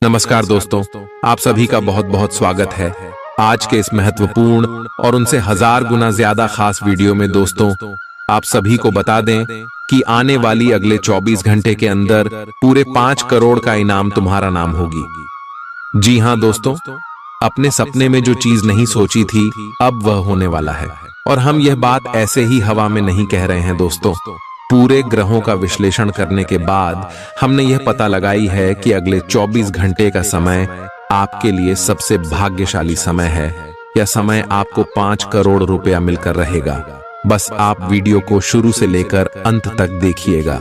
नमस्कार दोस्तों, आप सभी का बहुत बहुत स्वागत है आज के इस महत्वपूर्ण और उनसे 1000 गुना ज्यादा खास वीडियो में। दोस्तों, आप सभी को बता दें कि आने वाली अगले 24 घंटे के अंदर पूरे 5 करोड़ का इनाम तुम्हारा नाम होगी। जी हां दोस्तों, अपने सपने में जो चीज नहीं सोची थी अब वह होने वाला है। और हम यह बात ऐसे ही हवा में नहीं कह रहे हैं दोस्तों। पूरे ग्रहों का विश्लेषण करने के बाद हमने यह पता लगाई है कि अगले 24 घंटे का समय आपके लिए सबसे भाग्यशाली समय है। यह समय आपको 5 करोड़ रुपया मिलकर रहेगा। बस आप वीडियो को शुरू से लेकर अंत तक देखिएगा।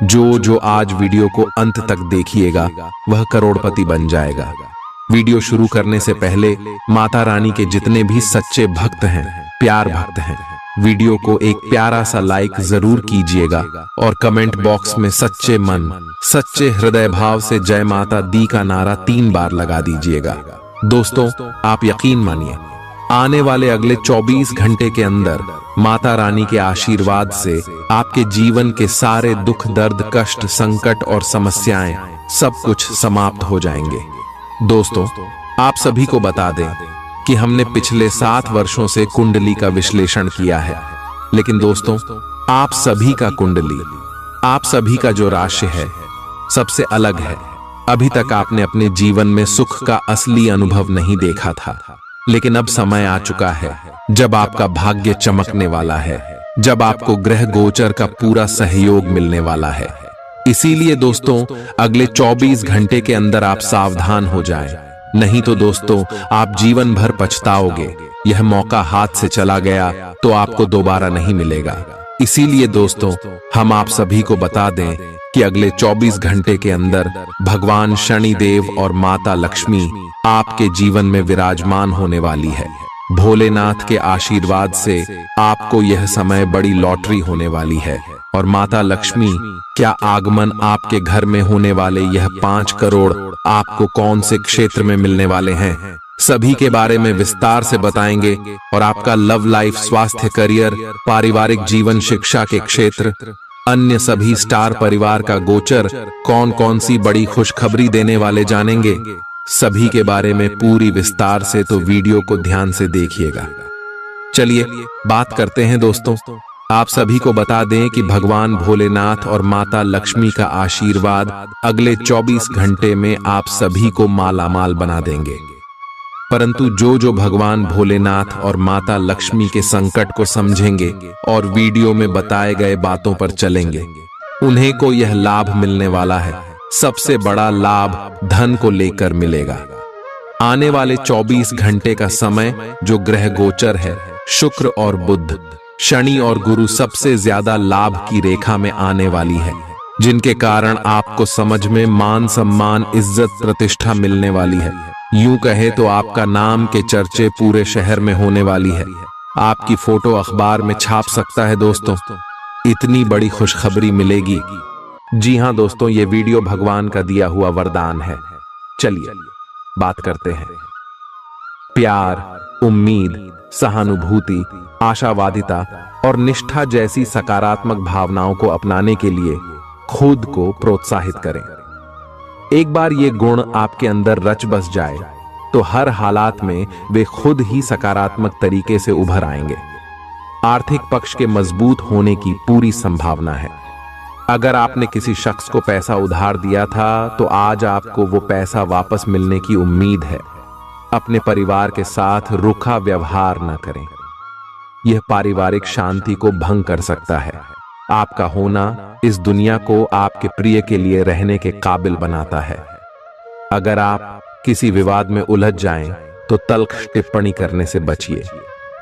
जो आज वीडियो को अंत तक देखिएगा वह करोड़पति बन जाएगा। वीडियो शुरू करने से पहले माता रानी के जितने भी सच्चे भक्त हैं, प्यार भक्त हैं, वीडियो को एक प्यारा सा लाइक जरूर कीजिएगा और कमेंट बॉक्स में सच्चे मन, सच्चे हृदय भाव से जय माता दी का नारा 3 बार लगा दीजिएगा। दोस्तों, आप यकीन मानिए, आने वाले अगले 24 घंटे के अंदर माता रानी के आशीर्वाद से आपके जीवन के सारे दुख, दर्द, कष्ट, संकट और समस्याएं सब कुछ समाप्त हो जाएंगे। दोस्तों, आप सभी को बता दें कि हमने पिछले 7 वर्षों से कुंडली का विश्लेषण किया है। लेकिन दोस्तों, आप सभी का कुंडली, आप सभी का जो राशि है सबसे अलग है। अभी तक आपने अपने जीवन में सुख का असली अनुभव नहीं देखा था, लेकिन अब समय आ चुका है जब आपका भाग्य चमकने वाला है, जब आपको ग्रह गोचर का पूरा सहयोग मिलने वाला है। इसीलिए दोस्तों, अगले 24 घंटे के अंदर आप सावधान हो जाएं, नहीं तो दोस्तों आप जीवन भर पछताओगे। यह मौका हाथ से चला गया तो आपको दोबारा नहीं मिलेगा। इसीलिए दोस्तों, हम आप सभी को बता दें कि अगले 24 घंटे के अंदर भगवान शनिदेव और माता लक्ष्मी आपके जीवन में विराजमान होने वाली है। भोलेनाथ के आशीर्वाद से आपको यह समय बड़ी लॉटरी होने वाली है। और माता लक्ष्मी क्या आगमन आपके घर में होने वाले यह 5 करोड़ आपको कौन से क्षेत्र में मिलने वाले हैं, सभी के बारे में विस्तार से बताएंगे। और आपका लव लाइफ, स्वास्थ्य, करियर, पारिवारिक जीवन, शिक्षा के क्षेत्र, अन्य सभी स्टार परिवार का गोचर कौन कौन सी बड़ी खुशखबरी देने वाले जानेंगे, सभी के बारे में पूरी विस्तार से। तो वीडियो को ध्यान से देखिएगा। चलिए बात करते हैं दोस्तों। आप सभी को बता दें कि भगवान भोलेनाथ और माता लक्ष्मी का आशीर्वाद अगले 24 घंटे में आप सभी को मालामाल बना देंगे। परंतु जो भगवान भोलेनाथ और माता लक्ष्मी के संकट को समझेंगे और वीडियो में बताए गए बातों पर चलेंगे, उन्हें को यह लाभ मिलने वाला है। सबसे बड़ा लाभ धन को लेकर मिलेगा। आने वाले 24 घंटे का समय जो ग्रह गोचर है, शुक्र और बुध, शनि और गुरु सबसे ज्यादा लाभ की रेखा में आने वाली है, जिनके कारण आपको समझ में मान, सम्मान, इज्जत, प्रतिष्ठा मिलने वाली है। यूं कहे तो आपका नाम के चर्चे पूरे शहर में होने वाली है। आपकी फोटो अखबार में छाप सकता है दोस्तों। इतनी बड़ी खुशखबरी मिलेगी। जी हां दोस्तों, ये वीडियो भगवान का दिया हुआ वरदान है। चलिए बात करते हैं। प्यार, उम्मीद, सहानुभूति, आशावादिता और निष्ठा जैसी सकारात्मक भावनाओं को अपनाने के लिए खुद को प्रोत्साहित करें। एक बार ये गुण आपके अंदर रच बस जाए तो हर हालात में वे खुद ही सकारात्मक तरीके से उभर आएंगे। आर्थिक पक्ष के मजबूत होने की पूरी संभावना है। अगर आपने किसी शख्स को पैसा उधार दिया था तो आज आपको वो पैसा वापस मिलने की उम्मीद है। अपने परिवार के साथ रूखा व्यवहार न करें, यह पारिवारिक शांति को भंग कर सकता है। आपका होना इस दुनिया को आपके प्रिय के लिए रहने के काबिल बनाता है। अगर आप किसी विवाद में उलझ जाएं तो तल्ख टिप्पणी करने से बचिए।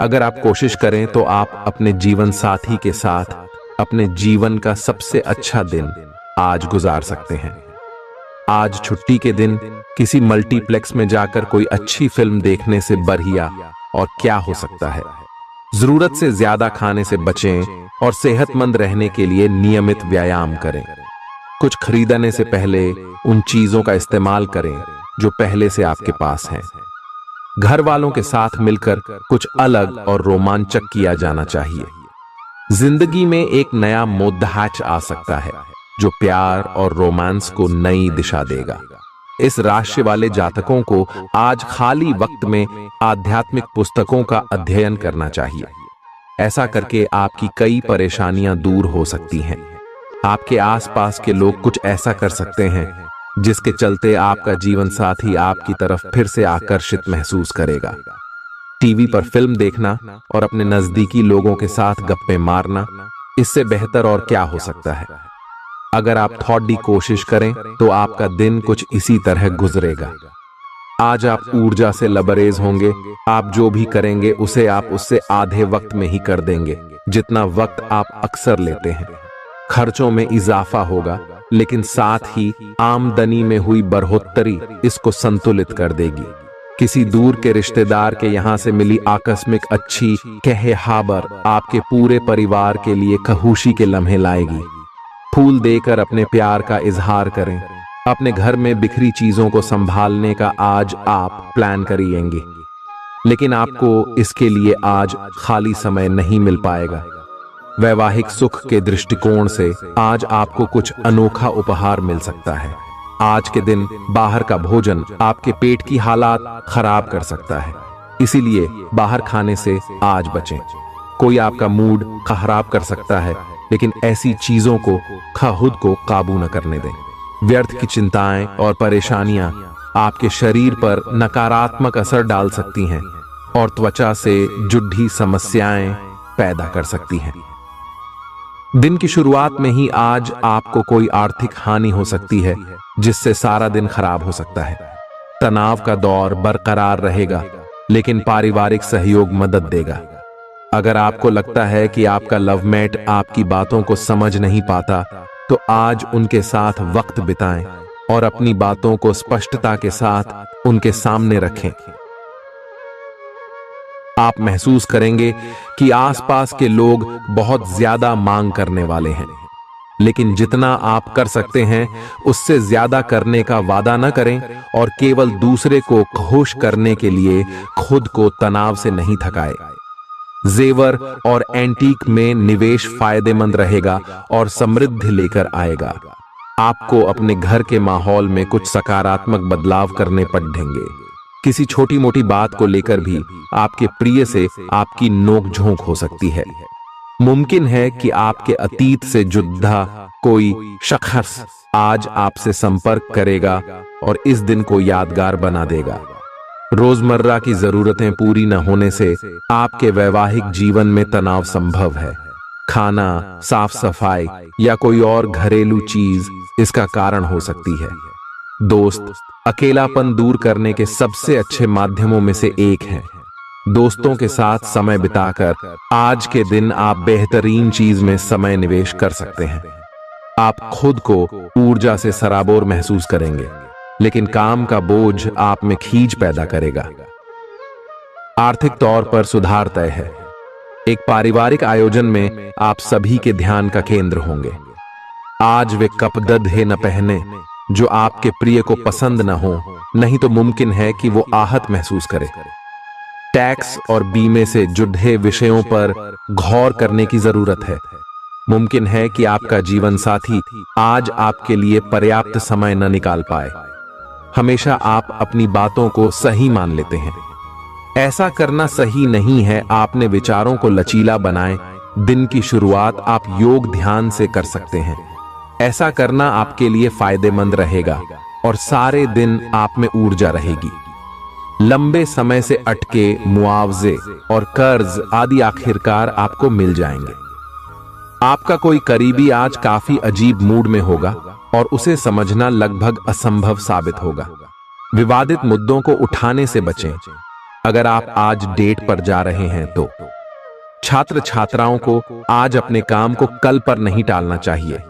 अगर आप कोशिश करें तो आप अपने जीवन साथी के साथ अपने जीवन का सबसे अच्छा दिन आज गुजार सकते हैं। आज छुट्टी के दिन किसी मल्टीप्लेक्स में जाकर कोई अच्छी फिल्म देखने से बढ़िया और क्या हो सकता है। जरूरत से ज्यादा खाने से बचें और सेहतमंद रहने के लिए नियमित व्यायाम करें। कुछ खरीदने से पहले उन चीजों का इस्तेमाल करें जो पहले से आपके पास हैं। घर वालों के साथ मिलकर कुछ अलग और रोमांचक किया जाना चाहिए। जिंदगी में एक नया मोद्दाच आ सकता है जो प्यार और रोमांस को नई दिशा देगा। इस राशि वाले जातकों को आज खाली वक्त में आध्यात्मिक पुस्तकों का अध्ययन करना चाहिए। ऐसा करके आपकी कई परेशानियां दूर हो सकती हैं। आपके आसपास के लोग कुछ ऐसा कर सकते हैं जिसके चलते आपका जीवन साथी आपकी तरफ फिर से आकर्षित महसूस करेगा। टीवी पर फिल्म देखना और अपने नजदीकी लोगों के साथ गप्पे मारना, इससे बेहतर और क्या हो सकता है। अगर आप थोड़ी कोशिश करें तो आपका दिन कुछ इसी तरह गुजरेगा। आज आप ऊर्जा से लबरेज होंगे। आप जो भी करेंगे उसे आप उससे आधे वक्त में ही कर देंगे जितना वक्त आप अक्सर लेते हैं। खर्चों में इजाफा होगा, लेकिन साथ ही आमदनी में हुई बढ़ोतरी इसको संतुलित कर देगी। किसी दूर के रिश्तेदार के यहाँ से मिली आकस्मिक अच्छी कहहाबर आपके पूरे परिवार के लिए खुशी के लम्हे लाएगी। फूल देकर अपने प्यार का इजहार करें। अपने घर में बिखरी चीजों को संभालने का आज आप प्लान करिएंगे, लेकिन आपको इसके लिए आज खाली समय नहीं मिल पाएगा। वैवाहिक सुख के दृष्टिकोण से आज आपको कुछ अनोखा उपहार मिल सकता है। आज के दिन बाहर का भोजन आपके पेट की हालात खराब कर सकता है, इसीलिए बाहर खाने से आज बचें। कोई आपका मूड खराब कर सकता है, लेकिन ऐसी चीजों को खुद को काबू न करने दें। व्यर्थ की चिंताएं और परेशानियां आपके शरीर पर नकारात्मक असर डाल सकती हैं और त्वचा से जुड़ी समस्याएं पैदा कर सकती हैं। दिन की शुरुआत में ही आज आपको कोई आर्थिक हानि हो सकती है, जिससे सारा दिन खराब हो सकता है। तनाव का दौर बरकरार रहेगा, लेकिन पारिवारिक सहयोग मदद देगा। अगर आपको लगता है कि आपका लवमेट आपकी बातों को समझ नहीं पाता, तो आज उनके साथ वक्त बिताएं और अपनी बातों को स्पष्टता के साथ उनके सामने रखें। आप महसूस करेंगे कि आसपास के लोग बहुत ज्यादा मांग करने वाले हैं, लेकिन जितना आप कर सकते हैं उससे ज्यादा करने का वादा न करें और केवल दूसरे को खुश करने के लिए खुद को तनाव से नहीं थकाएं। जेवर और एंटीक में निवेश फायदेमंद रहेगा और समृद्धि लेकर आएगा। आपको अपने घर के माहौल में कुछ सकारात्मक बदलाव करने पड़ेंगे। किसी छोटी मोटी बात को लेकर भी आपके प्रिय से आपकी नोकझोंक हो सकती है। मुमकिन है कि आपके अतीत से जुड़ा कोई शख्स आज आपसे संपर्क करेगा और इस दिन को यादगार बना देगा। रोजमर्रा की जरूरतें पूरी न होने से आपके वैवाहिक जीवन में तनाव संभव है। खाना, साफ सफाई या कोई और घरेलू चीज इसका कारण हो सकती है। दोस्त अकेलापन दूर करने के सबसे अच्छे माध्यमों में से एक है। दोस्तों के साथ समय बिताकर आज के दिन आप बेहतरीन चीज में समय निवेश कर सकते हैं। आप खुद को ऊर्जा से सराबोर महसूस करेंगे, लेकिन काम का बोझ आप में खींच पैदा करेगा। आर्थिक तौर पर सुधार तय है। एक पारिवारिक आयोजन में आप सभी के ध्यान का केंद्र होंगे। आज वे कपड़े न पहने जो आपके प्रिय को पसंद न हो, नहीं तो मुमकिन है कि वो आहत महसूस करे। टैक्स और बीमे से जुड़े विषयों पर गौर करने की जरूरत है। मुमकिन है कि आपका जीवन साथी आज आपके लिए पर्याप्त समय न निकाल पाए। हमेशा आप अपनी बातों को सही मान लेते हैं। ऐसा करना सही नहीं है। आपने विचारों को लचीला बनाएं। दिन की शुरुआत आप योग ध्यान से कर सकते हैं। ऐसा करना आपके लिए फायदेमंद रहेगा और सारे दिन आप में ऊर्जा रहेगी। लंबे समय से अटके मुआवजे और कर्ज आदि आखिरकार आपको मिल जाएंगे। आपका कोई करीबी आज काफी अजीब मूड में होगा और उसे समझना लगभग असंभव साबित होगा। विवादित मुद्दों को उठाने से बचें। अगर आप आज डेट पर जा रहे हैं तो छात्र छात्राओं को आज अपने काम को कल पर नहीं टालना चाहिए।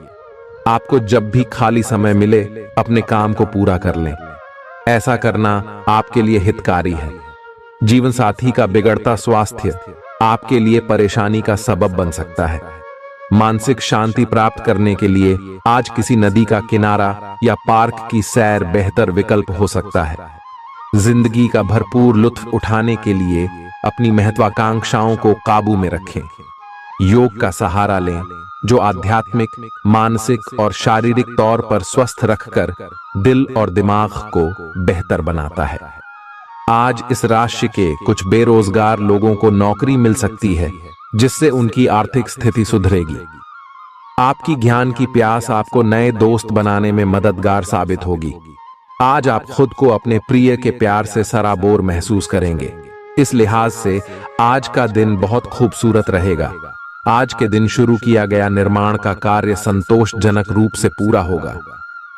आपको जब भी खाली समय मिले अपने काम को पूरा कर लें। ऐसा करना आपके लिए हितकारी है। जीवन साथी का बिगड़ता स्वास्थ्य आपके लिए परेशानी का सबब बन सकता है। मानसिक शांति प्राप्त करने के लिए आज किसी नदी का किनारा या पार्क की सैर बेहतर विकल्प हो सकता है। जिंदगी का भरपूर लुत्फ उठाने के लिए अपनी महत्वाकांक्षाओं को काबू में रखें। योग का सहारा लें जो आध्यात्मिक, मानसिक और शारीरिक तौर पर स्वस्थ रखकर दिल और दिमाग को बेहतर बनाता है। आज इस राशि के कुछ बेरोजगार लोगों को नौकरी मिल सकती है, जिससे उनकी आर्थिक स्थिति सुधरेगी। आपकी ज्ञान की प्यास आपको नए दोस्त बनाने में मददगार साबित होगी। आज आप खुद को अपने प्रिय के प्यार से सराबोर महसूस करेंगे। इस लिहाज से आज का दिन बहुत खूबसूरत रहेगा। आज के दिन शुरू किया गया निर्माण का कार्य संतोषजनक रूप से पूरा होगा।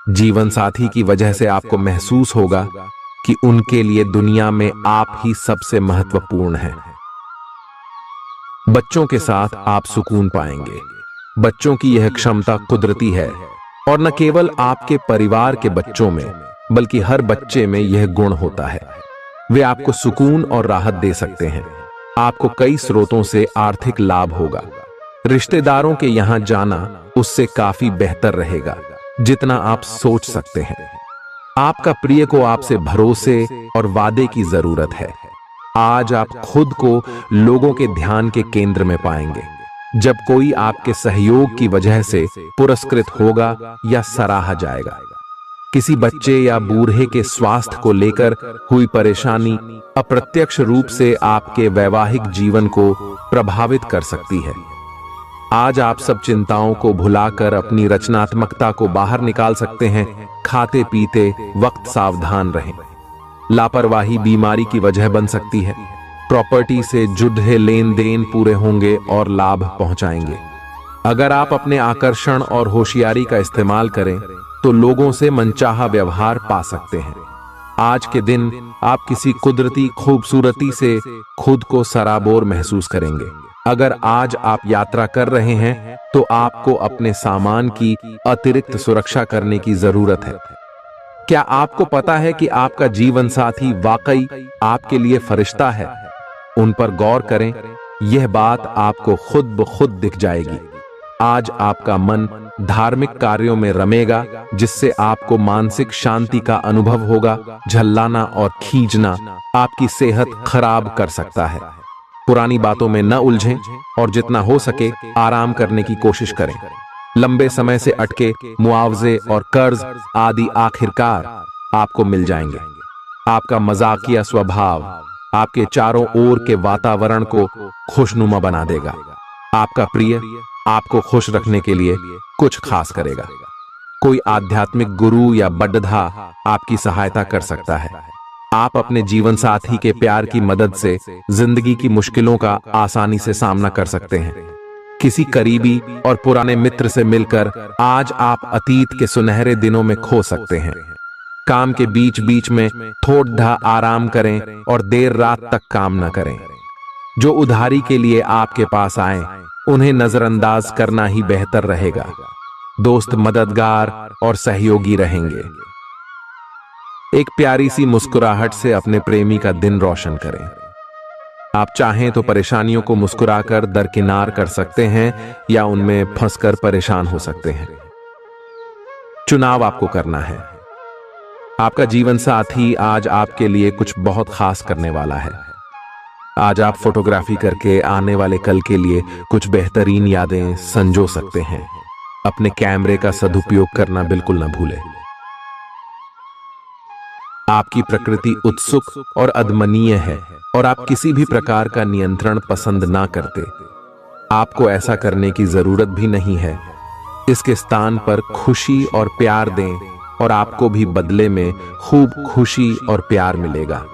जीवन साथी की वजह से आपको महसूस होगा कि उनके लिए दुनिया में आप ही सबसे महत्वपूर्ण हैं। बच्चों के साथ आप सुकून पाएंगे। बच्चों की यह क्षमता कुदरती है और न केवल आपके परिवार के बच्चों में बल्कि हर बच्चे में यह गुण होता है। वे आपको सुकून और राहत दे सकते हैं। आपको कई स्रोतों से आर्थिक लाभ होगा। रिश्तेदारों के यहां जाना उससे काफी बेहतर रहेगा जितना आप सोच सकते हैं। आपका प्रिय को आपसे भरोसे और वादे की जरूरत है। आज आप खुद को लोगों के ध्यान के केंद्र में पाएंगे जब कोई आपके सहयोग की वजह से पुरस्कृत होगा या सराहा जाएगा। किसी बच्चे या बूढ़े के स्वास्थ्य को लेकर हुई परेशानी अप्रत्यक्ष रूप से आपके वैवाहिक जीवन को प्रभावित कर सकती है। आज आप सब चिंताओं को भुलाकर अपनी रचनात्मकता को बाहर निकाल सकते हैं। खाते पीते वक्त सावधान रहें। लापरवाही बीमारी की वजह बन सकती है। प्रॉपर्टी से जुड़े लेन देन पूरे होंगे और लाभ पहुंचाएंगे। अगर आप अपने आकर्षण और होशियारी का इस्तेमाल करें तो लोगों से मनचाहा व्यवहार पा सकते हैं। आज के दिन आप किसी कुदरती खूबसूरती से खुद को सराबोर महसूस करेंगे। अगर आज आप यात्रा कर रहे हैं तो आपको अपने सामान की अतिरिक्त सुरक्षा करने की जरूरत है। क्या आपको पता है कि आपका जीवन साथी वाकई आपके लिए फरिश्ता है? उन पर गौर करें, यह बात आपको खुद ब खुद दिख जाएगी। आज आपका मन धार्मिक कार्यों में रमेगा जिससे आपको मानसिक शांति का अनुभव होगा। झल्लाना और खींचना आपकी सेहत खराब कर सकता है। पुरानी बातों में न उलझें और जितना हो सके आराम करने की कोशिश करें। लंबे समय से अटके मुआवजे और कर्ज आदि आखिरकार आपको मिल जाएंगे। आपका मजाकिया स्वभाव आपके चारों ओर के वातावरण को खुशनुमा बना देगा। आपका प्रिय आपको खुश रखने के लिए कुछ खास करेगा। कोई आध्यात्मिक गुरु या बड्ढा आपकी सहायता कर सकता है। आप अपने जीवन साथी के प्यार की मदद से जिंदगी की मुश्किलों का आसानी से सामना कर सकते हैं। किसी करीबी और पुराने मित्र से मिलकर आज आप अतीत के सुनहरे दिनों में खो सकते हैं। काम के बीच बीच में थोड़ा आराम करें और देर रात तक काम न करें। जो उधारी के लिए आपके पास आए उन्हें नजरअंदाज करना ही बेहतर रहेगा। दोस्त मददगार और सहयोगी रहेंगे। एक प्यारी सी मुस्कुराहट से अपने प्रेमी का दिन रोशन करें। आप चाहें तो परेशानियों को मुस्कुराकर दरकिनार कर सकते हैं या उनमें फंसकर परेशान हो सकते हैं। चुनाव आपको करना है। आपका जीवन साथी आज आपके लिए कुछ बहुत खास करने वाला है। आज आप फोटोग्राफी करके आने वाले कल के लिए कुछ बेहतरीन यादें संजो सकते हैं। अपने कैमरे का सदुपयोग करना बिल्कुल न भूलें। आपकी प्रकृति उत्सुक और अदमनीय है और आप किसी भी प्रकार का नियंत्रण पसंद ना करते। आपको ऐसा करने की जरूरत भी नहीं है। इसके स्थान पर खुशी और प्यार दें और आपको भी बदले में खूब खुशी और प्यार मिलेगा।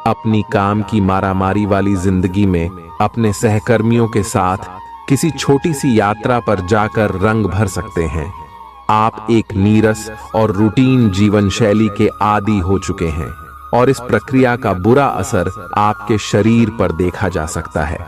अपनी काम की मारामारी वाली जिंदगी में अपने सहकर्मियों के साथ किसी छोटी सी यात्रा पर जाकर रंग भर सकते हैं। आप एक नीरस और रूटीन जीवन शैली के आदी हो चुके हैं और इस प्रक्रिया का बुरा असर आपके शरीर पर देखा जा सकता है।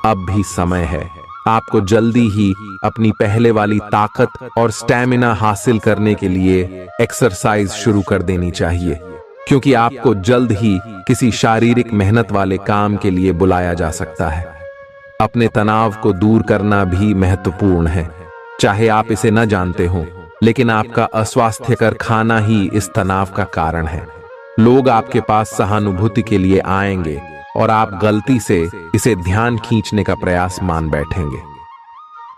अब भी समय है। आपको जल्दी ही अपनी पहले वाली ताकत और स्टैमिना हासिल करने के लिए एक्सरसाइज शुरू कर देनी चाहिए, क्योंकि आपको जल्द ही किसी शारीरिक मेहनत वाले काम के लिए बुलाया जा सकता है। अपने तनाव को दूर करना भी महत्वपूर्ण है। चाहे आप इसे न जानते हो, लेकिन आपका अस्वास्थ्यकर खाना ही इस तनाव का कारण है। लोग आपके पास सहानुभूति के लिए आएंगे और आप गलती से इसे ध्यान खींचने का प्रयास मान बैठेंगे।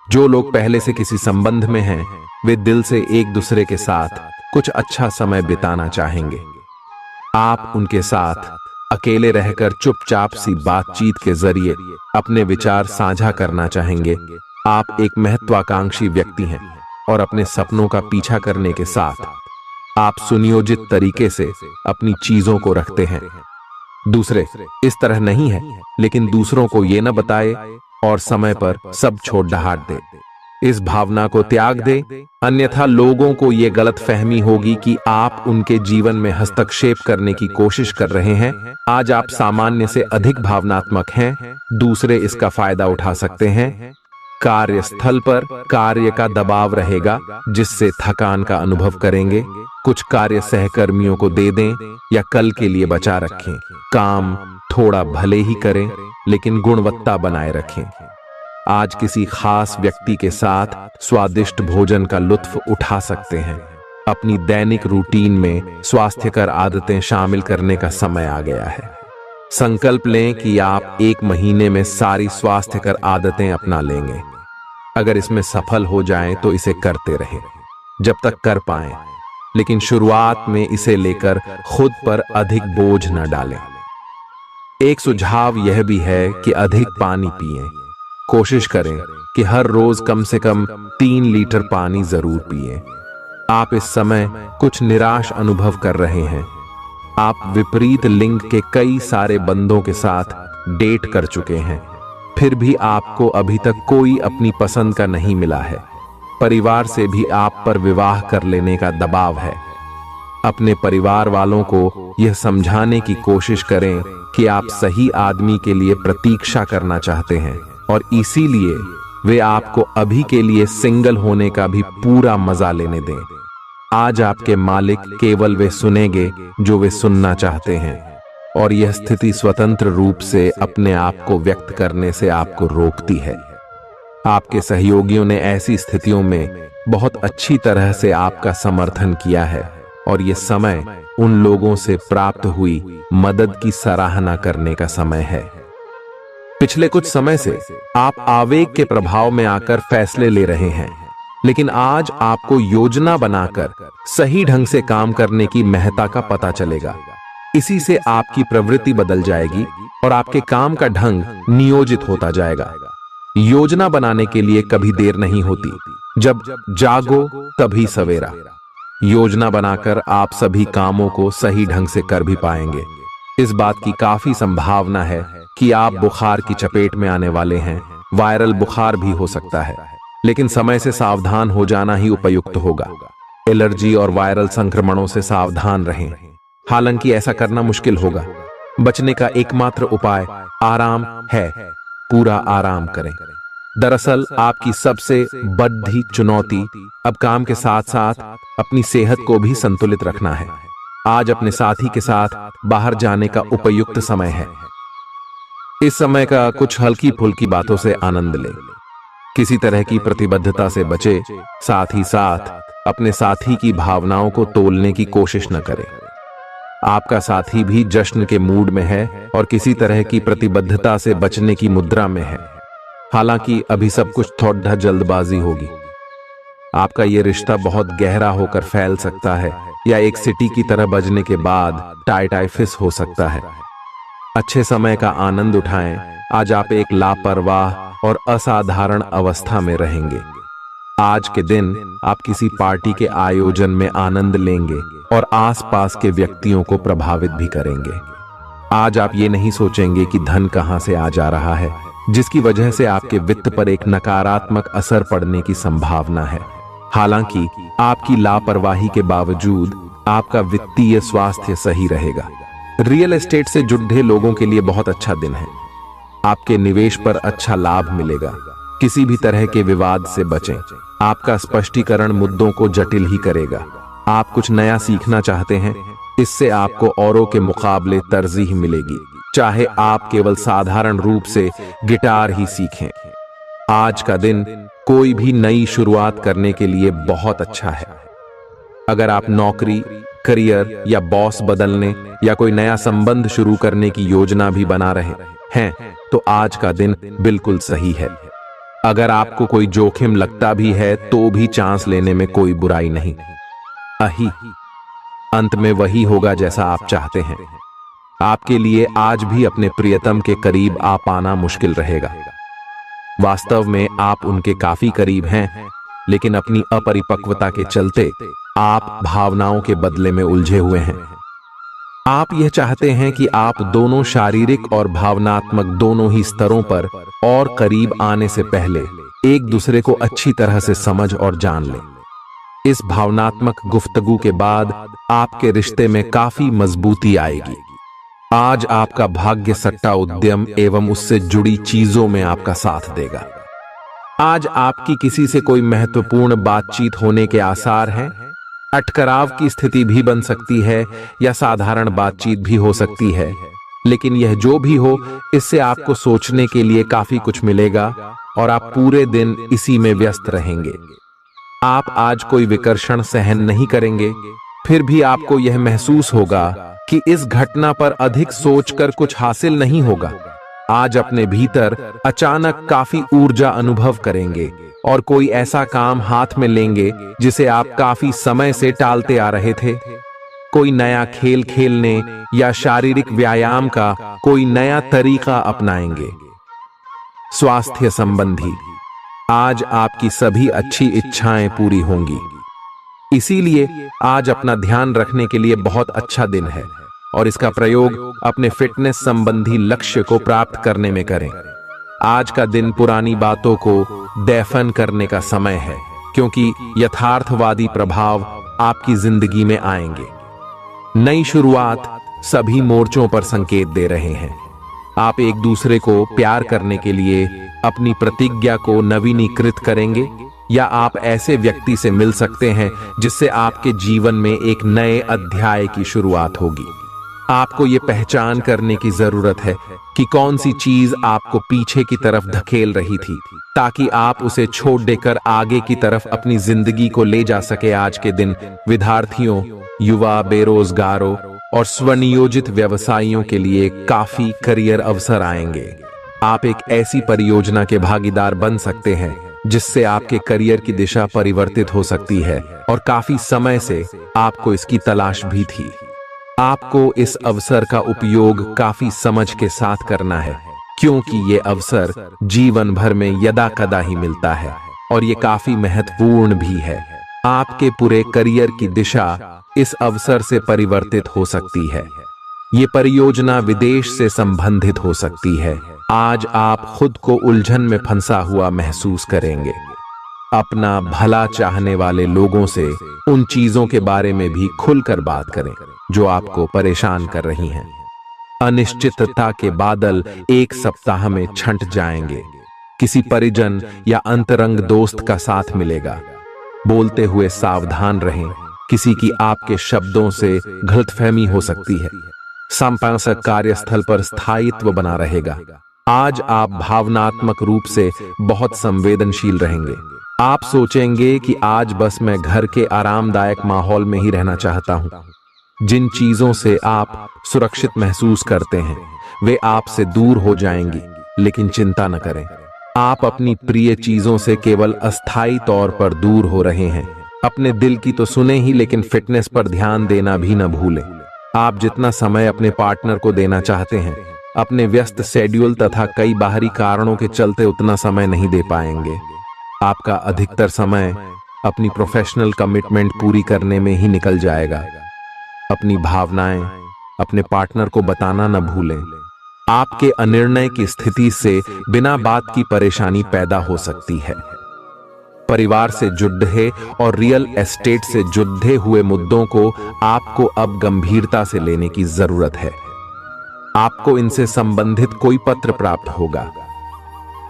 जो लोग पहले से किसी संबंध में हैं, वे दिल से एक दूसरे के साथ कुछ अच्छा समय बिताना चाहेंगे। आप उनके साथ अकेले रहकर चुपचाप सी बातचीत के जरिए अपने विचार साझा करना चाहेंगे। आप एक महत्वाकांक्षी व्यक्ति हैं और अपने सपनों का पीछा करने के साथ आप सुनियोजित तरीके से अपनी चीजों को रखते हैं। दूसरे इस तरह नहीं है, लेकिन दूसरों को ये न बताए और समय पर सब छोड़ डहाट दे। इस भावना को त्याग दे, अन्यथा लोगों को ये गलत फहमी होगी कि आप उनके जीवन में हस्तक्षेप करने की कोशिश कर रहे हैं। आज आप सामान्य से अधिक भावनात्मक हैं, दूसरे इसका फायदा उठा सकते हैं। कार्यस्थल पर कार्य का दबाव रहेगा, जिससे थकान का अनुभव करेंगे। कुछ कार्य सहकर्मियों को दे दें या कल के लिए बचा रखें। काम थोड़ा भले ही करें, लेकिन गुणवत्ता बनाए रखें। आज किसी खास व्यक्ति के साथ स्वादिष्ट भोजन का लुत्फ उठा सकते हैं। अपनी दैनिक रूटीन में स्वास्थ्यकर आदतें शामिल करने का समय आ गया है। संकल्प लें कि आप 1 महीने में सारी स्वास्थ्यकर आदतें अपना लेंगे। अगर इसमें सफल हो जाएं तो इसे करते रहें जब तक कर पाएं, लेकिन शुरुआत में इसे लेकर खुद पर अधिक बोझ न डालें। एक सुझाव यह भी है कि अधिक पानी पिएं। कोशिश करें कि हर रोज कम से कम 3 लीटर पानी जरूर पिएं। आप इस समय कुछ निराश अनुभव कर रहे हैं। आप विपरीत लिंग के कई सारे बंदों के साथ डेट कर चुके हैं, फिर भी आपको अभी तक कोई अपनी पसंद का नहीं मिला है। परिवार से भी आप पर विवाह कर लेने का दबाव है। अपने परिवार वालों को यह समझाने की कोशिश करें कि आप सही आदमी के लिए प्रतीक्षा करना चाहते हैं और इसीलिए वे आपको अभी के लिए सिंगल होने का भी पूरा मजा लेने दें। आज आपके मालिक केवल वे सुनेंगे जो वे सुनना चाहते हैं, और यह स्थिति स्वतंत्र रूप से अपने आप को व्यक्त करने से आपको रोकती है। आपके सहयोगियों ने ऐसी स्थितियों में बहुत अच्छी तरह से आपका समर्थन किया है, और यह समय उन लोगों से प्राप्त हुई मदद की सराहना करने का समय है। पिछले कुछ समय से आप आवेग के प्रभाव में आकर फैसले ले रहे हैं, लेकिन आज आपको योजना बनाकर सही ढंग से काम करने की महत्ता का पता चलेगा। इसी से आपकी प्रवृत्ति बदल जाएगी और आपके काम का ढंग नियोजित होता जाएगा। योजना बनाने के लिए कभी देर नहीं होती, जब जागो तभी सवेरा। योजना बनाकर आप सभी कामों को सही ढंग से कर भी पाएंगे। इस बात की काफी संभावना है कि आप बुखार की चपेट में आने वाले हैं। वायरल बुखार भी हो सकता है, लेकिन समय से सावधान हो जाना ही उपयुक्त होगा। एलर्जी और वायरल संक्रमणों से सावधान रहें। हालांकि ऐसा करना मुश्किल होगा। बचने का एकमात्र उपाय आराम है। पूरा आराम करें। दरअसल आपकी सबसे बड़ी चुनौती अब काम के साथ साथ अपनी सेहत को भी संतुलित रखना है। आज अपने साथी के साथ बाहर जाने का उपयुक्त समय है। इस समय का कुछ हल्की फुल्की बातों से आनंद लें। किसी तरह की प्रतिबद्धता से बचे, साथ ही साथ अपने साथी की भावनाओं को तोलने की कोशिश न करें। आपका साथी भी जश्न के मूड में है और किसी तरह की प्रतिबद्धता से बचने की मुद्रा में है। हालांकि अभी सब कुछ थोड़ा जल्दबाजी होगी। आपका यह रिश्ता बहुत गहरा होकर फैल सकता है, या एक सिटी की तरह बजने के बाद टाइफाइड हो सकता है। अच्छे समय का आनंद उठाएं। आज आप एक लापरवाह और असाधारण अवस्था में रहेंगे। आज के दिन आप किसी पार्टी के आयोजन में आनंद लेंगे और आसपास के व्यक्तियों को प्रभावित भी करेंगे। आज आप ये नहीं सोचेंगे कि धन कहां से आ जा रहा है, जिसकी वजह से आपके वित्त पर एक नकारात्मक असर पड़ने की संभावना है। हालांकि आपकी लापरवाही के बावजूद आपका वित्तीय स्वास्थ्य सही रहेगा। रियल एस्टेट से जुड़े लोगों के लिए बहुत अच्छा दिन है। आपके निवेश पर अच्छा लाभ मिलेगा। किसी भी तरह के विवाद से बचें। आपका स्पष्टीकरण मुद्दों को जटिल ही करेगा। आप कुछ नया सीखना चाहते हैं, इससे आपको औरों के मुकाबले तरजीह मिलेगी, चाहे आप केवल साधारण रूप से गिटार ही सीखें। आज का दिन कोई भी नई शुरुआत करने के लिए बहुत अच्छा है। अगर आप नौकरी, करियर या बॉस बदलने या कोई नया संबंध शुरू करने की योजना भी बना रहे हैं, तो आज का दिन बिल्कुल सही है। अगर आपको कोई जोखिम लगता भी है तो भी चांस लेने में कोई बुराई नहीं। अही अंत में वही होगा जैसा आप चाहते हैं। आपके लिए आज भी अपने प्रियतम के करीब आ पाना मुश्किल रहेगा। वास्तव में आप उनके काफी करीब हैं, लेकिन अपनी अपरिपक्वता के चलते आप भावनाओं के बदले में उलझे हुए हैं। आप यह चाहते हैं कि आप दोनों शारीरिक और भावनात्मक दोनों ही स्तरों पर और करीब आने से पहले एक दूसरे को अच्छी तरह से समझ और जान लें। इस भावनात्मक गुफ्तगू के बाद आपके रिश्ते में काफी मजबूती आएगी। आज आपका भाग्य सट्टा उद्यम एवं उससे जुड़ी चीजों में आपका साथ देगा। आज आपकी किसी से कोई महत्वपूर्ण बातचीत होने के आसार हैं। अटकराव की स्थिति भी बन सकती है या साधारण बातचीत भी हो सकती है, लेकिन यह जो भी हो, इससे आपको सोचने के लिए काफी कुछ मिलेगा और आप पूरे दिन इसी में व्यस्त रहेंगे। आप आज कोई विकर्षण सहन नहीं करेंगे, फिर भी आपको यह महसूस होगा कि इस घटना पर अधिक सोचकर कुछ हासिल नहीं होगा। आज अपने भीतर अचानक काफी ऊर्जा अनुभव करेंगे और कोई ऐसा काम हाथ में लेंगे जिसे आप काफी समय से टालते आ रहे थे। कोई नया खेल खेलने या शारीरिक व्यायाम का कोई नया तरीका अपनाएंगे। स्वास्थ्य संबंधी आज आपकी सभी अच्छी इच्छाएं पूरी होंगी। इसीलिए आज अपना ध्यान रखने के लिए बहुत अच्छा दिन है और इसका प्रयोग अपने फिटनेस संबंधी लक्ष्य को प्राप्त करने में करें। आज का दिन पुरानी बातों को दफन करने का समय है, क्योंकि यथार्थवादी प्रभाव आपकी जिंदगी में आएंगे। नई शुरुआत सभी मोर्चों पर संकेत दे रहे हैं। आप एक दूसरे को प्यार करने के लिए अपनी प्रतिज्ञा को नवीनीकृत करेंगे, या आप ऐसे व्यक्ति से मिल सकते हैं जिससे आपके जीवन में एक नए अध्याय की शुरुआत होगी। आपको ये पहचान करने की जरूरत है कि कौन सी चीज आपको पीछे की तरफ धकेल रही थी, ताकि आप उसे छोड़ देकर आगे की तरफ अपनी जिंदगी को ले जा सके। आज के दिन विद्यार्थियों, युवा, बेरोजगारों और स्वनियोजित व्यवसायियों के लिए काफी करियर अवसर आएंगे। आप एक ऐसी परियोजना के भागीदार बन सकते हैं जिससे आपके करियर की दिशा परिवर्तित हो सकती है और काफी समय से आपको इसकी तलाश भी थी। आपको इस अवसर का उपयोग काफी समझ के साथ करना है, क्योंकि ये अवसर जीवन भर में यदा कदा ही मिलता है और ये काफी महत्वपूर्ण भी है। आपके पूरे करियर की दिशा इस अवसर से परिवर्तित हो सकती है। ये परियोजना विदेश से संबंधित हो सकती है। आज आप खुद को उलझन में फंसा हुआ महसूस करेंगे। अपना भला चाहने वाले लोगों से उन चीजों के बारे में भी खुलकर बात करें जो आपको परेशान कर रही हैं। अनिश्चितता के बादल एक सप्ताह में छंट जाएंगे। किसी परिजन या अंतरंग दोस्त का साथ मिलेगा। बोलते हुए सावधान रहें, किसी की आपके शब्दों से गलतफहमी हो सकती है। संपादक कार्यस्थल पर स्थायित्व बना रहेगा। आज आप भावनात्मक रूप से बहुत संवेदनशील रहेंगे। आप सोचेंगे कि आज बस मैं घर के आरामदायक माहौल में ही रहना चाहता हूं। जिन चीजों से आप सुरक्षित महसूस करते हैं वे आपसे दूर हो जाएंगी, लेकिन चिंता न करें, आप अपनी प्रिय चीजों से केवल अस्थायी तौर पर दूर हो रहे हैं। अपने दिल की तो सुने ही, लेकिन फिटनेस पर ध्यान देना भी न भूलें। आप जितना समय अपने पार्टनर को देना चाहते हैं, अपने व्यस्त शेड्यूल तथा कई बाहरी कारणों के चलते उतना समय नहीं दे पाएंगे। आपका अधिकतर समय अपनी प्रोफेशनल कमिटमेंट पूरी करने में ही निकल जाएगा। अपनी भावनाएं अपने पार्टनर को बताना न भूलें। आपके अनिर्णय की स्थिति से बिना बात की परेशानी पैदा हो सकती है। परिवार से जुड़े और रियल एस्टेट से जुड़े हुए मुद्दों को आपको अब गंभीरता से लेने की जरूरत है। आपको इनसे संबंधित कोई पत्र प्राप्त होगा।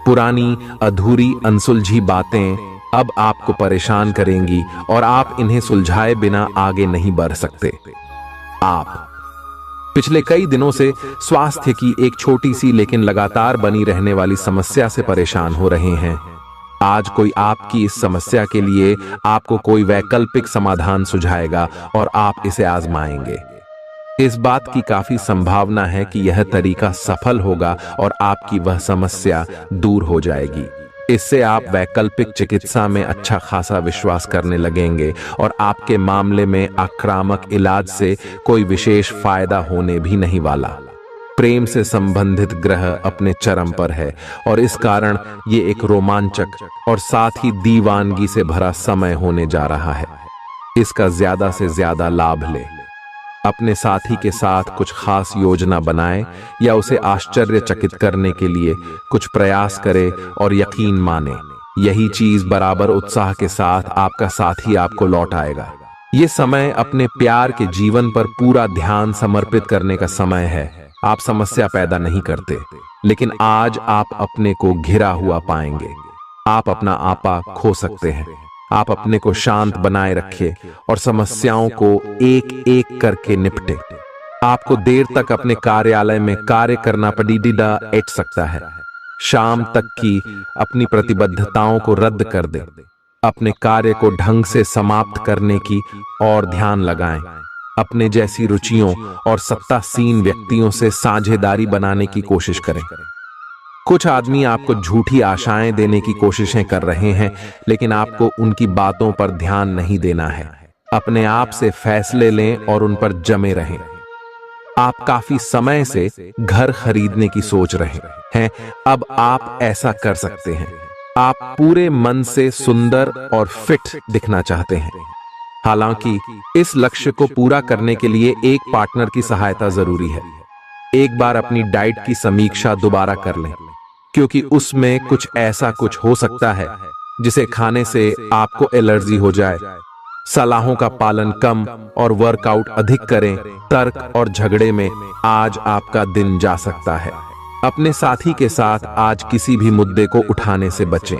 पुरानी अधूरी अनसुलझी बातें अब आपको परेशान करेंगी और आप इन्हें सुलझाए बिना आगे नहीं बढ़ सकते। आप पिछले कई दिनों से स्वास्थ्य की एक छोटी सी लेकिन लगातार बनी रहने वाली समस्या से परेशान हो रहे हैं। आज कोई आपकी इस समस्या के लिए आपको कोई वैकल्पिक समाधान सुझाएगा और आप इसे आजमाएंगे। इस बात की काफी संभावना है कि यह तरीका सफल होगा और आपकी वह समस्या दूर हो जाएगी। इससे आप वैकल्पिक चिकित्सा में अच्छा खासा विश्वास करने लगेंगे और आपके मामले में आक्रामक इलाज से कोई विशेष फायदा होने भी नहीं वाला। प्रेम से संबंधित ग्रह अपने चरम पर है और इस कारण ये एक रोमांचक और साथ ही दीवानगी से भरा समय होने जा रहा है। इसका ज्यादा से ज्यादा लाभ ले। अपने साथी के साथ कुछ खास योजना बनाएं या उसे आश्चर्यचकित करने के लिए कुछ प्रयास करें और यकीन माने यही चीज बराबर उत्साह के साथ आपका साथी आपको लौट आएगा। ये समय अपने प्यार के जीवन पर पूरा ध्यान समर्पित करने का समय है। आप समस्या पैदा नहीं करते, लेकिन आज आप अपने को घिरा हुआ पाएंगे। आप अपना आपा खो सकते हैं। आप अपने को शांत बनाए रखिए और समस्याओं को एक एक करके निपटे। आपको देर तक अपने कार्यालय में कार्य करना पड़ीडा एट सकता है। शाम तक की अपनी प्रतिबद्धताओं को रद्द कर दें। अपने कार्य को ढंग से समाप्त करने की और ध्यान लगाएं। अपने जैसी रुचियों और सत्तासीन व्यक्तियों से साझेदारी बनाने की कोशिश करें। कुछ आदमी आपको झूठी आशाएं देने की कोशिशें कर रहे हैं, लेकिन आपको उनकी बातों पर ध्यान नहीं देना है। अपने आप से फैसले लें और उन पर जमे रहें। आप काफी समय से घर खरीदने की सोच रहे हैं। अब आप ऐसा कर सकते हैं। आप पूरे मन से सुंदर और फिट दिखना चाहते हैं। हालांकि इस लक्ष्य को पूरा करने के लिए एक पार्टनर की सहायता जरूरी है। एक बार अपनी डाइट की समीक्षा दोबारा कर लें, क्योंकि उसमें कुछ ऐसा कुछ हो सकता है जिसे खाने से आपको एलर्जी हो जाए। सलाहों का पालन कम और वर्कआउट अधिक करें। तर्क और झगड़े में आज आपका दिन जा सकता है। अपने साथी के साथ आज किसी भी मुद्दे को उठाने से बचें।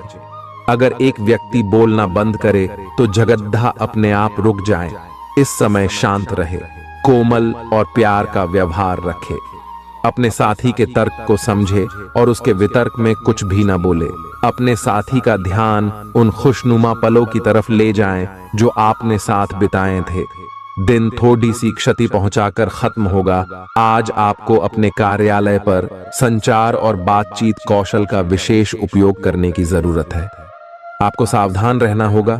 अगर एक व्यक्ति बोलना बंद करे तो जगद्धा अपने आप रुक जाए। इस समय शांत रहे, कोमल और प्यार का व्यवहार रखे। अपने साथी के तर्क को समझे और उसके वितर्क में कुछ भी न बोले। अपने साथी का ध्यान उन खुशनुमा पलों की तरफ ले जाएं जो आपने साथ बिताए थे। दिन थोड़ी सी क्षति पहुंचाकर खत्म होगा। आज आपको अपने कार्यालय पर संचार और बातचीत कौशल का विशेष उपयोग करने की जरूरत है। आपको सावधान रहना होगा।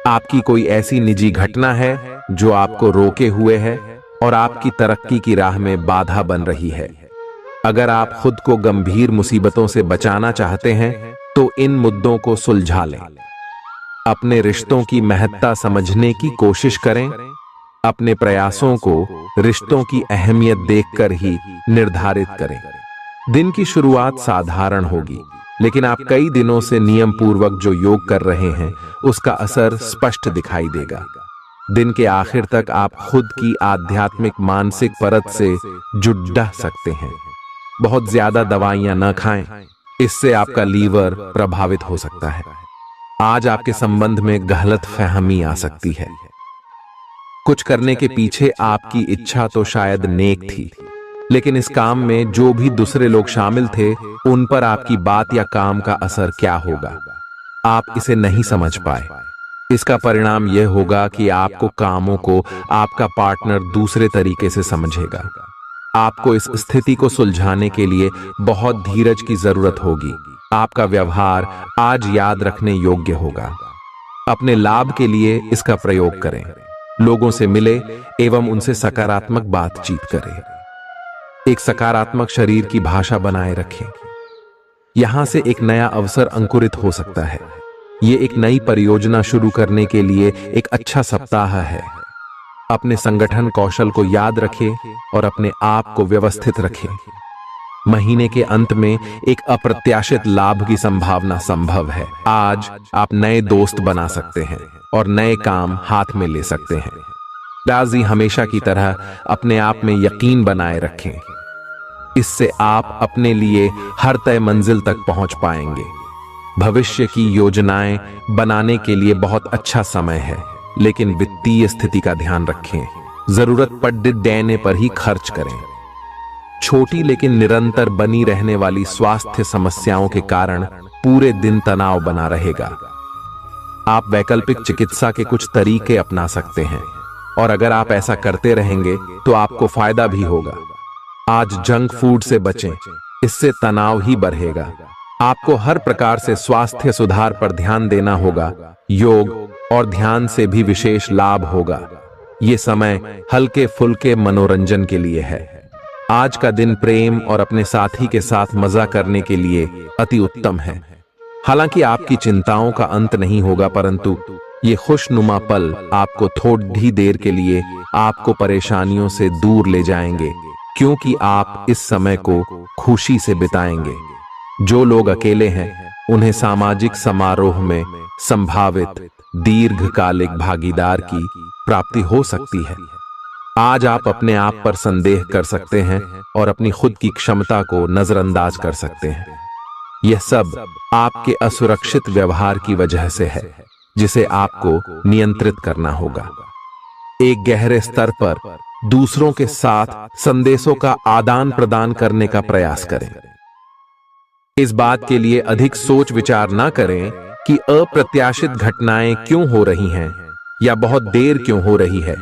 आपकी कोई ऐसी निजी घटना है जो आपको रोके हुए है और आपकी तरक्की की राह में बाधा बन रही है। अगर आप खुद को गंभीर मुसीबतों से बचाना चाहते हैं तो इन मुद्दों को सुलझा लें। अपने रिश्तों की महत्ता समझने की कोशिश करें। अपने प्रयासों को रिश्तों की अहमियत देखकर ही निर्धारित करें। दिन की शुरुआत साधारण होगी, लेकिन आप कई दिनों से नियम पूर्वक जो योग कर रहे हैं उसका असर स्पष्ट दिखाई देगा। दिन के आखिर तक आप खुद की आध्यात्मिक मानसिक परत से जुड़ सकते हैं। बहुत ज्यादा दवाइयां न खाएं, इससे आपका लीवर प्रभावित हो सकता है। आज आपके संबंध में गलतफहमी आ सकती है। कुछ करने के पीछे आपकी इच्छा तो शायद नेक थी, लेकिन इस काम में जो भी दूसरे लोग शामिल थे उन पर आपकी बात या काम का असर क्या होगा, आप इसे नहीं समझ पाए। इसका परिणाम यह होगा कि आपको कामों को आपका पार्टनर दूसरे तरीके से समझेगा। आपको इस स्थिति को सुलझाने के लिए बहुत धीरज की जरूरत होगी। आपका व्यवहार आज याद रखने योग्य होगा। अपने लाभ के लिए इसका प्रयोग करें। लोगों से मिले एवं उनसे सकारात्मक बातचीत करें। एक सकारात्मक शरीर की भाषा बनाए रखें। यहां से एक नया अवसर अंकुरित हो सकता है। ये एक नई परियोजना शुरू करने के लिए एक अच्छा सप्ताह है। अपने संगठन कौशल को याद रखें और अपने आप को व्यवस्थित रखें। महीने के अंत में एक अप्रत्याशित लाभ की संभावना संभव है। आज आप नए दोस्त बना सकते हैं और नए काम हाथ में ले सकते हैं। राजी हमेशा की तरह अपने आप में यकीन बनाए रखें। इससे आप अपने लिए हर तय मंजिल तक पहुंच पाएंगे। भविष्य की योजनाएं बनाने के लिए बहुत अच्छा समय है, लेकिन वित्तीय स्थिति का ध्यान रखें। जरूरत पड़ने पर ही खर्च करें। छोटी लेकिन निरंतर बनी रहने वाली स्वास्थ्य समस्याओं के कारण पूरे दिन तनाव बना रहेगा। आप वैकल्पिक चिकित्सा के कुछ तरीके अपना सकते हैं और अगर आप ऐसा करते रहेंगे तो आपको फायदा भी होगा। आज जंक फूड से बचें, इससे तनाव ही बढ़ेगा। आपको हर प्रकार से स्वास्थ्य सुधार पर ध्यान देना होगा। योग और ध्यान से भी विशेष लाभ होगा। ये समय हल्के फुल्के मनोरंजन के लिए है। आज का दिन प्रेम और अपने साथी के साथ मजा करने के लिए अति उत्तम है। हालांकि आपकी चिंताओं का अंत नहीं होगा, परंतु ये खुशनुमा पल आपको थोड़ी देर के लिए आपको परेशानियों से दूर ले जाएंगे, क्योंकि आप इस समय को खुशी से बिताएंगे। जो लोग अकेले हैं उन्हें सामाजिक समारोह में संभावित दीर्घकालिक भागीदार की प्राप्ति हो सकती है। आज आप अपने आप पर संदेह कर सकते हैं और अपनी खुद की क्षमता को नजरअंदाज कर सकते हैं। यह सब आपके असुरक्षित व्यवहार की वजह से है, जिसे आपको नियंत्रित करना होगा। एक गहरे स्तर पर दूसरों के साथ संदेशों का आदान प्रदान करने का प्रयास करें। इस बात के लिए अधिक सोच विचार ना करें कि अप्रत्याशित घटनाएं क्यों हो रही हैं या बहुत देर क्यों हो रही है।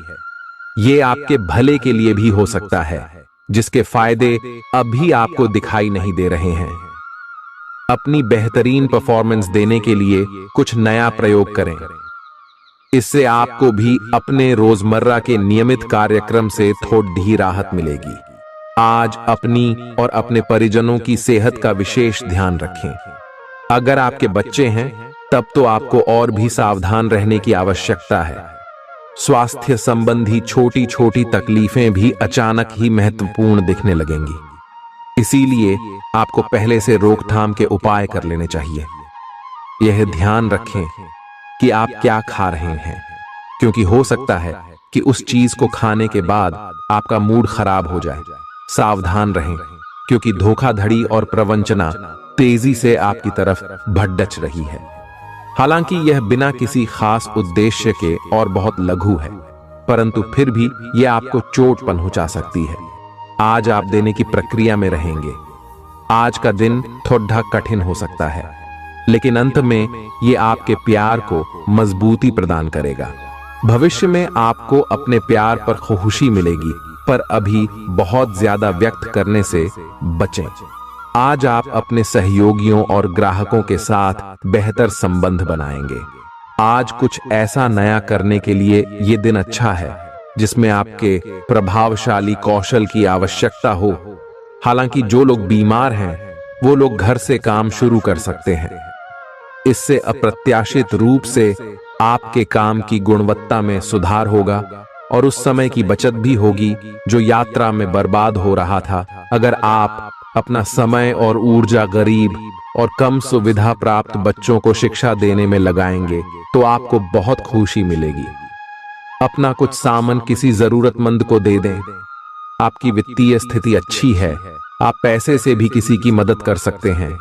ये आपके भले के लिए भी हो सकता है, जिसके फायदे अभी आपको दिखाई नहीं दे रहे हैं। अपनी बेहतरीन परफॉर्मेंस देने के लिए कुछ नया प्रयोग करें। इससे आपको भी अपने रोजमर्रा के नियमित कार्यक्रम से थोड़ी राहत मिलेगी। आज अपनी और अपने परिजनों की सेहत का विशेष ध्यान रखें। अगर आपके बच्चे हैं तब तो आपको और भी सावधान रहने की आवश्यकता है। स्वास्थ्य संबंधी छोटी छोटी तकलीफें भी अचानक ही महत्वपूर्ण दिखने लगेंगी, इसीलिए आपको पहले से रोकथाम के उपाय कर लेने चाहिए। यह ध्यान रखें कि आप क्या खा रहे हैं, क्योंकि हो सकता है कि उस चीज को खाने के बाद आपका मूड खराब हो जाए। सावधान रहें, क्योंकि धोखाधड़ी और प्रवंचना तेजी से आपकी तरफ भड़क रही है। हालांकि यह बिना किसी खास उद्देश्य के और बहुत लघु है, परंतु फिर भी यह आपको चोट पहुंचा सकती है। आज आप देने की प्रक्रिया में रहेंगे। आज का दिन थोड़ा कठिन हो सकता है, लेकिन अंत में यह आपके प्यार को मजबूती प्रदान करेगा। भविष्य में आपको अपने प्यार पर खुशी मिलेगी, पर अभी बहुत ज्यादा व्यक्त करने से बचें। आज आप अपने सहयोगियों और ग्राहकों के साथ बेहतर संबंध बनाएंगे। आज कुछ ऐसा नया करने के लिए ये दिन अच्छा है जिसमें आपके प्रभावशाली कौशल की आवश्यकता हो। हालांकि जो लोग बीमार हैं वो लोग घर से काम शुरू कर सकते हैं। इससे अप्रत्याशित रूप से आपके काम की गुणवत्ता में सुधार होगा और उस समय की बचत भी होगी जो यात्रा में बर्बाद हो रहा था। अगर आप अपना समय और ऊर्जा गरीब और कम सुविधा प्राप्त बच्चों को शिक्षा देने में लगाएंगे तो आपको बहुत खुशी मिलेगी। अपना कुछ सामान किसी जरूरतमंद को दे दें। आपकी वित्तीय स्थिति अच्छी है, आप पैसे से भी किसी की मदद कर सकते हैं।